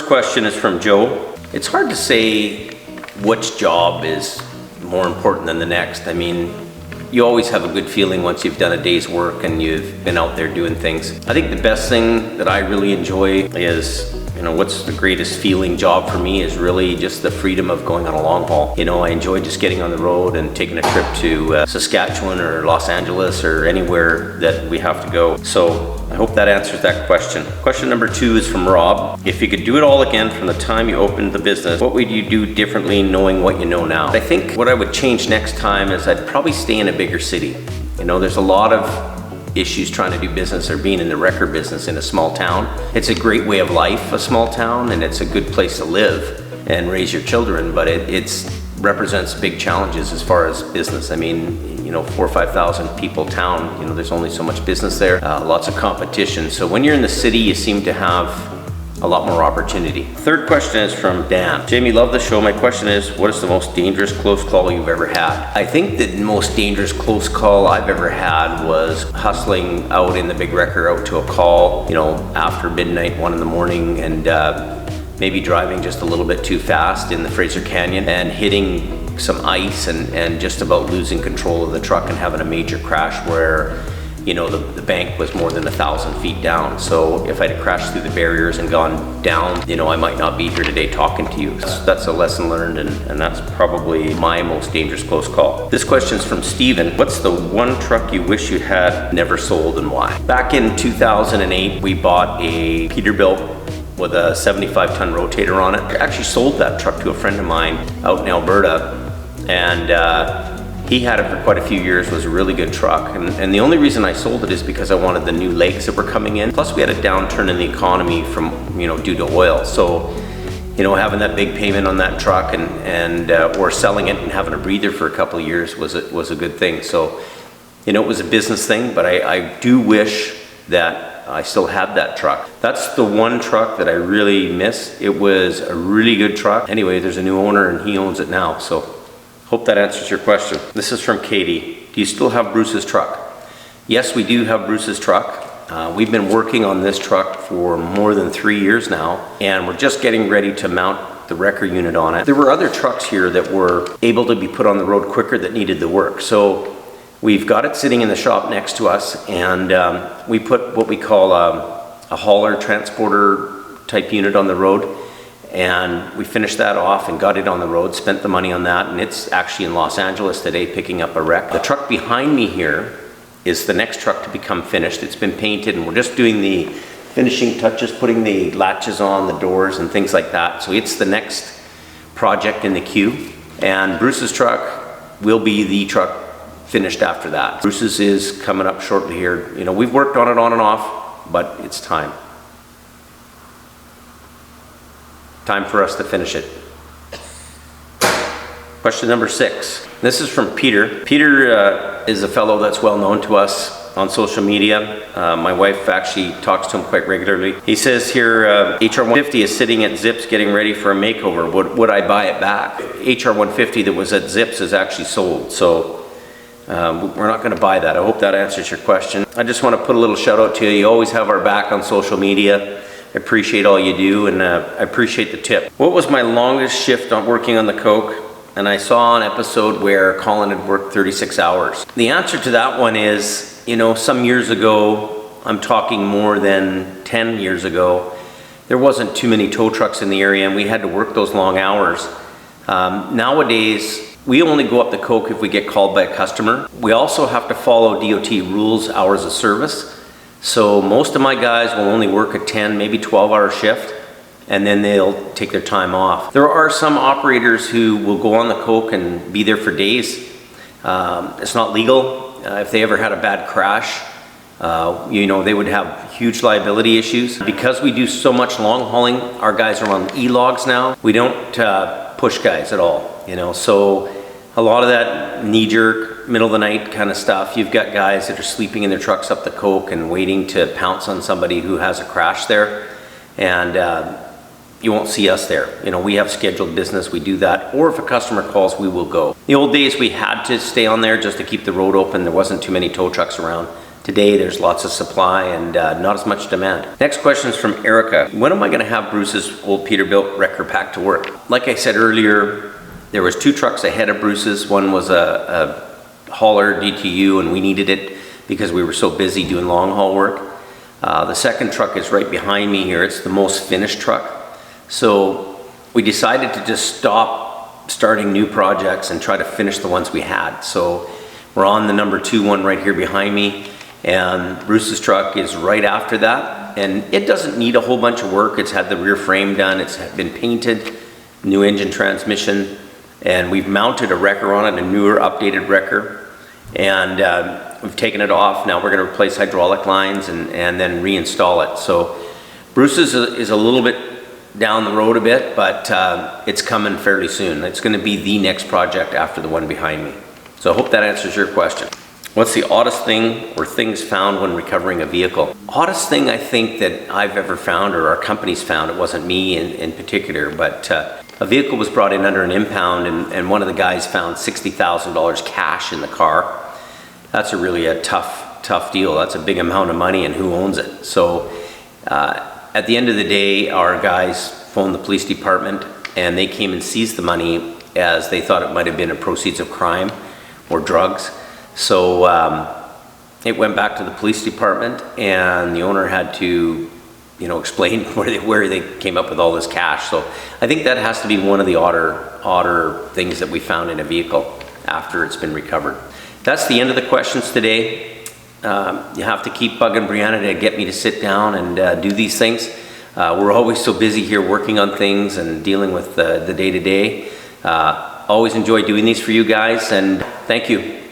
First question is from Joe. It's hard to say which job is more important than the next. I mean, you always have a good feeling once you've done a day's work and you've been out there doing things. I think the best thing that I really enjoy is, what's the greatest feeling job for me is really just the freedom of going on a long haul. I enjoy just getting on the road and taking a trip to Saskatchewan or Los Angeles or anywhere that we have to go. So I hope that answers that question. Question number 2 is from Rob. If you could do it all again from the time you opened the business, what would you do differently knowing what you know now? I think what I would change next time is I'd probably stay in a bigger city. There's a lot of issues trying to do business or being in the record business in a small town. It's a great way of life, a small town, and it's a good place to live and raise your children, but it represents big challenges as far as business. I mean, 4,000 or 5,000 people town, there's only so much business there, lots of competition. So when you're in the city, you seem to have a lot more opportunity. Third question is from Dan. Jamie, love the show. My question is, what is the most dangerous close call you've ever had? I think the most dangerous close call I've ever had was hustling out in the big wrecker out to a call, after midnight, 1 in the morning, and maybe driving just a little bit too fast in the Fraser Canyon and hitting some ice and just about losing control of the truck and having a major crash where the bank was more than 1,000 feet down. So if I'd crashed through the barriers and gone down, I might not be here today talking to you. That's a lesson learned, and that's probably my most dangerous close call. This question's from Steven. What's the one truck you wish you had never sold and why? Back in 2008, we bought a Peterbilt with a 75-ton rotator on it. I actually sold that truck to a friend of mine out in Alberta, and he had it for quite a few years. It was a really good truck, and the only reason I sold it is because I wanted the new legs that were coming in. Plus we had a downturn in the economy from due to oil. So having that big payment on that truck and or selling it and having a breather for a couple of years was a good thing. So it was a business thing, but I do wish that I still had that truck. That's the one truck that I really miss. It was a really good truck. Anyway, there's a new owner and he owns it now, so hope that answers your question. This is from Katie. Do you still have Bruce's truck? Yes, we do have Bruce's truck. We've been working on this truck for more than 3 years now, and we're just getting ready to mount the wrecker unit on it. There were other trucks here that were able to be put on the road quicker that needed the work. So we've got it sitting in the shop next to us, and we put what we call a hauler transporter type unit on the road. And we finished that off and got it on the road, spent the money on that, and it's actually in Los Angeles today picking up a wreck. The truck behind me here is the next truck to become finished. It's been painted and we're just doing the finishing touches, putting the latches on, the doors and things like that. So it's the next project in the queue. And Bruce's truck will be the truck finished after that. Bruce's is coming up shortly here. We've worked on it on and off, but it's time. Time for us to finish it. Question number 6. This is from Peter. Peter is a fellow that's well known to us on social media. My wife actually talks to him quite regularly. He says here, HR 150 is sitting at Zips getting ready for a makeover. Would I buy it back? HR 150 that was at Zips is actually sold, so we're not going to buy that. I hope that answers your question. I just want to put a little shout out to you. You always have our back on social media. I appreciate all you do, and I appreciate the tip. What was my longest shift on working on the Coke? And I saw an episode where Colin had worked 36 hours. The answer to that one is, some years ago, I'm talking more than 10 years ago, there wasn't too many tow trucks in the area and we had to work those long hours. Nowadays, we only go up the Coke if we get called by a customer. We also have to follow DOT rules, hours of service. So most of my guys will only work a 10, maybe 12-hour shift, and then they'll take their time off. There are some operators who will go on the Coke and be there for days. It's not legal. If they ever had a bad crash, they would have huge liability issues. Because we do so much long hauling, our guys are on e-logs now. We don't push guys at all, so a lot of that knee-jerk, middle of the night kind of stuff. You've got guys that are sleeping in their trucks up the Coke and waiting to pounce on somebody who has a crash there, and you won't see us there. We have scheduled business, we do that, or if a customer calls, we will go. The old days we had to stay on there just to keep the road open. There wasn't too many tow trucks around. Today there's lots of supply and not as much demand. Next question is from Erica. When am I going to have Bruce's old Peterbilt wrecker back to work? Like I said earlier, there was 2 trucks ahead of Bruce's. One was a hauler DTU, and we needed it because we were so busy doing long haul work. The second truck is right behind me here. It's the most finished truck. So we decided to just stop starting new projects and try to finish the ones we had. So we're on the number 2 one right here behind me. And Bruce's truck is right after that, and it doesn't need a whole bunch of work. It's had the rear frame done, it's been painted, new engine transmission, and we've mounted a wrecker on it, a newer updated wrecker, and we've taken it off. Now we're going to replace hydraulic lines and then reinstall it. So Bruce's is a little bit down the road a bit, but it's coming fairly soon. It's going to be the next project after the one behind me. So I hope that answers your question. What's the oddest thing or things found when recovering a vehicle? Oddest thing I think that I've ever found, or our company's found, it wasn't me in particular, but a vehicle was brought in under an impound, and one of the guys found $60,000 cash in the car. That's really a tough deal. That's a big amount of money, and who owns it? So at the end of the day, our guys phoned the police department, and they came and seized the money as they thought it might have been a proceeds of crime or drugs. So it went back to the police department, and the owner had to, explain where they came up with all this cash. So I think that has to be one of the odder things that we found in a vehicle after it's been recovered. That's the end of the questions today. You have to keep bugging Brianna to get me to sit down and do these things. We're always so busy here working on things and dealing with the day-to-day. Always enjoy doing these for you guys, and thank you.